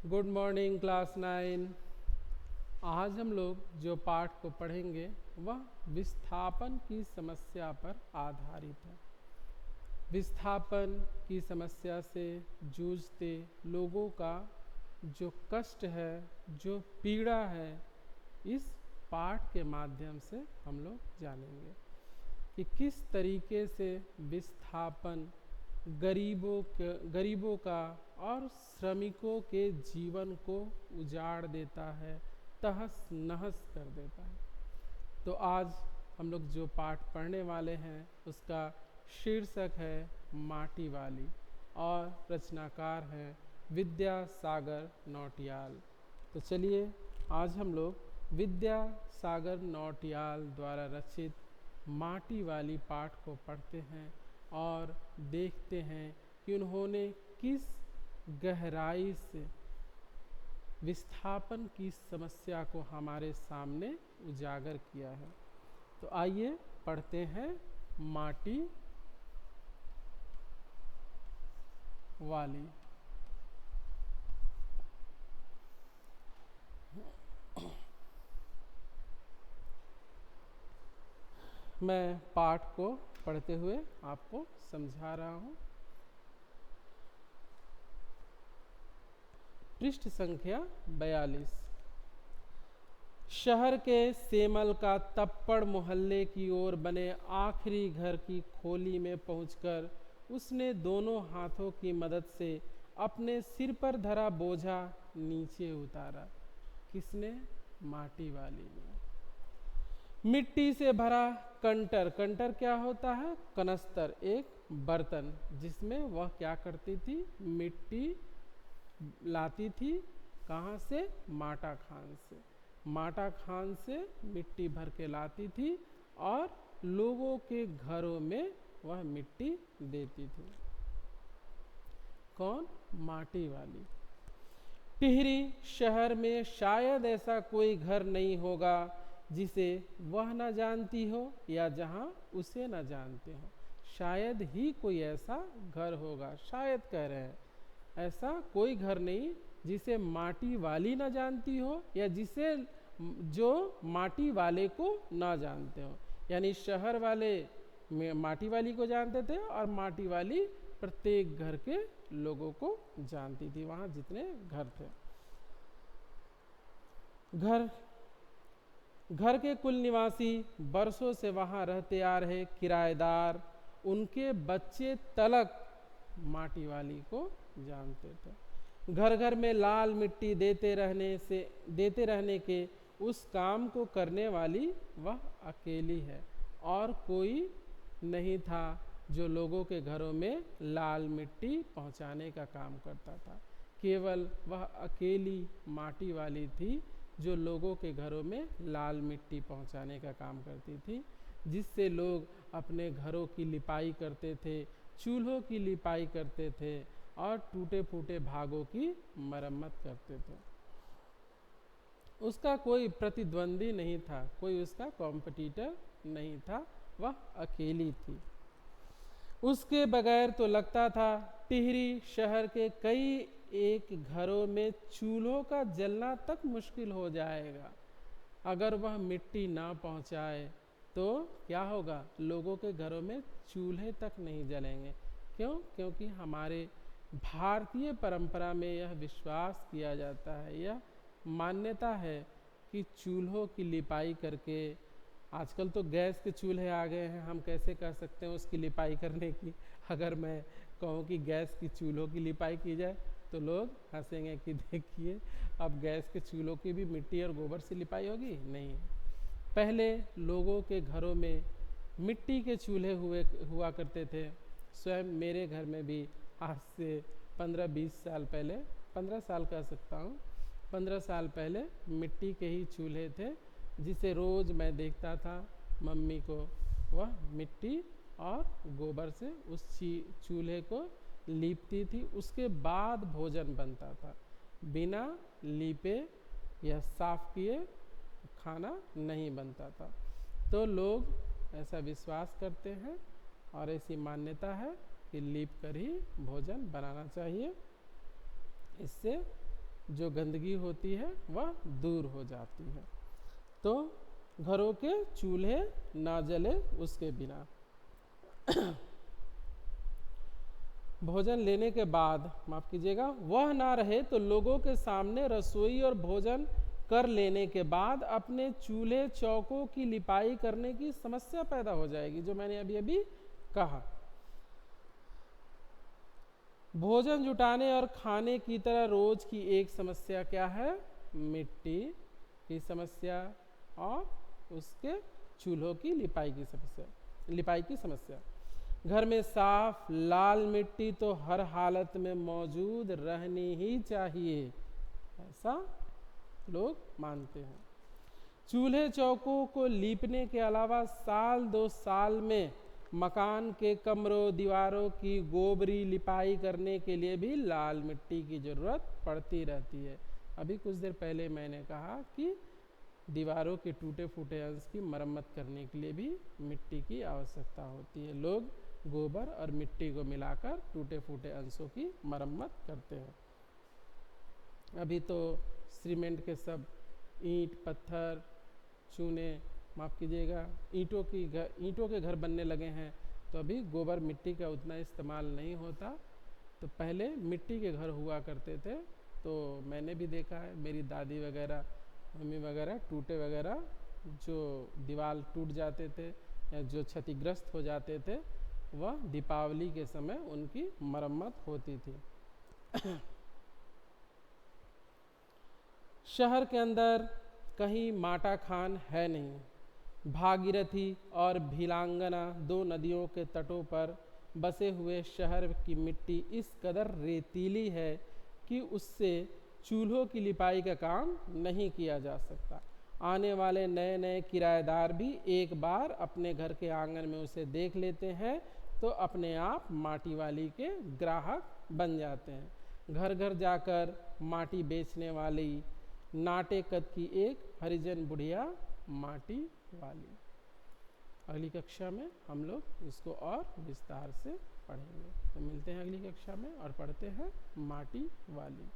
Good morning class 9। आज हम लोग जो पाठ को पढ़ेंगे वह विस्थापन की समस्या पर आधारित है। विस्थापन की समस्या से जूझते लोगों का जो कष्ट है, जो पीड़ा है, इस पाठ के माध्यम से हम लोग जानेंगे कि किस तरीके से विस्थापन गरीबों का और श्रमिकों के जीवन को उजाड़ देता है, तहस नहस कर देता है। तो आज हम लोग जो पाठ पढ़ने वाले हैं उसका शीर्षक है माटी वाली और रचनाकार हैं विद्यासागर नौटियाल। तो चलिए आज हम लोग विद्यासागर नौटियाल द्वारा रचित माटी वाली पाठ को पढ़ते हैं और देखते हैं कि उन्होंने किस गहराई से विस्थापन की समस्या को हमारे सामने उजागर किया है। तो आइए पढ़ते हैं माटी वाली। मैं पाठ को पढ़ते हुए आपको समझा रहा हूँ। पृष्ठ संख्या 42। शहर के सेमल का तप्पड़ मोहल्ले की ओर बने आखिरी घर की खोली में पहुंचकर उसने दोनों हाथों की मदद से अपने सिर पर धरा बोझा नीचे उतारा। किसने? माटी वाली ने। मिट्टी से भरा कंटर, कंटर क्या होता है? कनस्तर, एक बर्तन जिसमें वह क्या करती थी? मिट्टी लाती थी। कहाँ से? माटा खान से। माटा खान से मिट्टी भर के लाती थी और लोगों के घरों में वह मिट्टी देती थी। कौन? माटी वाली। टिहरी शहर में शायद ऐसा कोई घर नहीं होगा जिसे वह न जानती हो या जहां उसे न जानते हो। शायद ही कोई ऐसा घर होगा, शायद कह रहे हैं, ऐसा कोई घर नहीं जिसे माटी वाली न जानती हो या जिसे जो माटी वाले को न जानते हो। यानी शहर वाले माटी वाली को जानते थे और माटी वाली प्रत्येक घर के लोगों को जानती थी, वहां जितने घर थे। घर के कुल निवासी, बरसों से वहां रहते आ रहे किराएदार, उनके बच्चे तलक माटी वाली को जानते थे। घर घर में लाल मिट्टी देते रहने के उस काम को करने वाली वह अकेली है और कोई नहीं था जो लोगों के घरों में लाल मिट्टी पहुंचाने का काम करता था। केवल वह अकेली माटी वाली थी जो लोगों के घरों में लाल मिट्टी पहुंचाने का काम करती थी, जिससे लोग अपने घरों की लिपाई करते थे, चूल्हों की लिपाई करते थे और टूटे फूटे भागों की मरम्मत करते थे। उसका कोई प्रतिद्वंदी नहीं था, कोई उसका कॉम्पिटिटर नहीं था, वह अकेली थी। उसके बगैर तो लगता था टिहरी शहर के कई एक घरों में चूल्हों का जलना तक मुश्किल हो जाएगा। अगर वह मिट्टी ना पहुंचाए तो क्या होगा? लोगों के घरों में चूल्हे तक नहीं जलेंगे। क्यों? क्योंकि हमारे भारतीय परंपरा में यह विश्वास किया जाता है, यह मान्यता है कि चूल्हों की लिपाई करके, आजकल तो गैस के चूल्हे आ गए हैं, हम कैसे कर सकते हैं उसकी लिपाई करने की। अगर मैं कहूँ कि गैस की चूल्हों की लिपाई की जाए तो लोग हंसेंगे कि देखिए अब गैस के चूल्हों की भी मिट्टी और गोबर से लिपाई होगी। नहीं, पहले लोगों के घरों में मिट्टी के चूल्हे हुआ करते थे। स्वयं मेरे घर में भी आज से 15-20 साल पहले, 15 साल कह सकता हूँ, 15 साल पहले मिट्टी के ही चूल्हे थे, जिसे रोज़ मैं देखता था मम्मी को वह मिट्टी और गोबर से उस चूल्हे को लीपती थी। उसके बाद भोजन बनता था। बिना लीपे या साफ किए खाना नहीं बनता था। तो लोग ऐसा विश्वास करते हैं और ऐसी मान्यता है कि लीप कर ही भोजन बनाना चाहिए। इससे जो गंदगी होती है वह दूर हो जाती है। तो घरों के चूल्हे ना जले उसके बिना। भोजन लेने के बाद, माफ कीजिएगा, वह ना रहे तो लोगों के सामने रसोई और भोजन कर लेने के बाद अपने चूल्हे चौकों की लिपाई करने की समस्या पैदा हो जाएगी, जो मैंने अभी अभी कहा। भोजन जुटाने और खाने की तरह रोज की एक समस्या क्या है? मिट्टी की समस्या और उसके चूल्हों की लिपाई की समस्या। घर में साफ लाल मिट्टी तो हर हालत में मौजूद रहनी ही चाहिए, ऐसा लोग मानते हैं। चूल्हे चौकों को लीपने के अलावा साल 2 साल में मकान के कमरों दीवारों की गोबरी लिपाई करने के लिए भी लाल मिट्टी की जरूरत पड़ती रहती है। अभी कुछ देर पहले मैंने कहा कि दीवारों के टूटे फूटे अंश की मरम्मत करने के लिए भी मिट्टी की आवश्यकता होती है। लोग गोबर और मिट्टी को मिलाकर टूटे फूटे अंशों की मरम्मत करते हैं। अभी तो सीमेंट के सब ईंट पत्थर चूने, माफ़ कीजिएगा, ईंटों के घर बनने लगे हैं, तो अभी गोबर मिट्टी का उतना इस्तेमाल नहीं होता। तो पहले मिट्टी के घर हुआ करते थे, तो मैंने भी देखा है, मेरी दादी वगैरह मम्मी वगैरह टूटे वगैरह जो दीवार टूट जाते थे या जो क्षतिग्रस्त हो जाते थे, वह दीपावली के समय उनकी मरम्मत होती थी। शहर के अंदर कहीं माटा खान है नहीं। भागीरथी और भिलांगना 2 नदियों के तटों पर बसे हुए शहर की मिट्टी इस कदर रेतीली है कि उससे चूल्हों की लिपाई का काम नहीं किया जा सकता। आने वाले नए नए किराएदार भी एक बार अपने घर के आंगन में उसे देख लेते हैं तो अपने आप माटी वाली के ग्राहक बन जाते हैं। घर घर जाकर माटी बेचने वाली नाटे कद की एक हरिजन बुढ़िया माटी वाली। अगली कक्षा में हम लोग इसको और विस्तार से पढ़ेंगे। तो मिलते हैं अगली कक्षा में और पढ़ते हैं माटी वाली।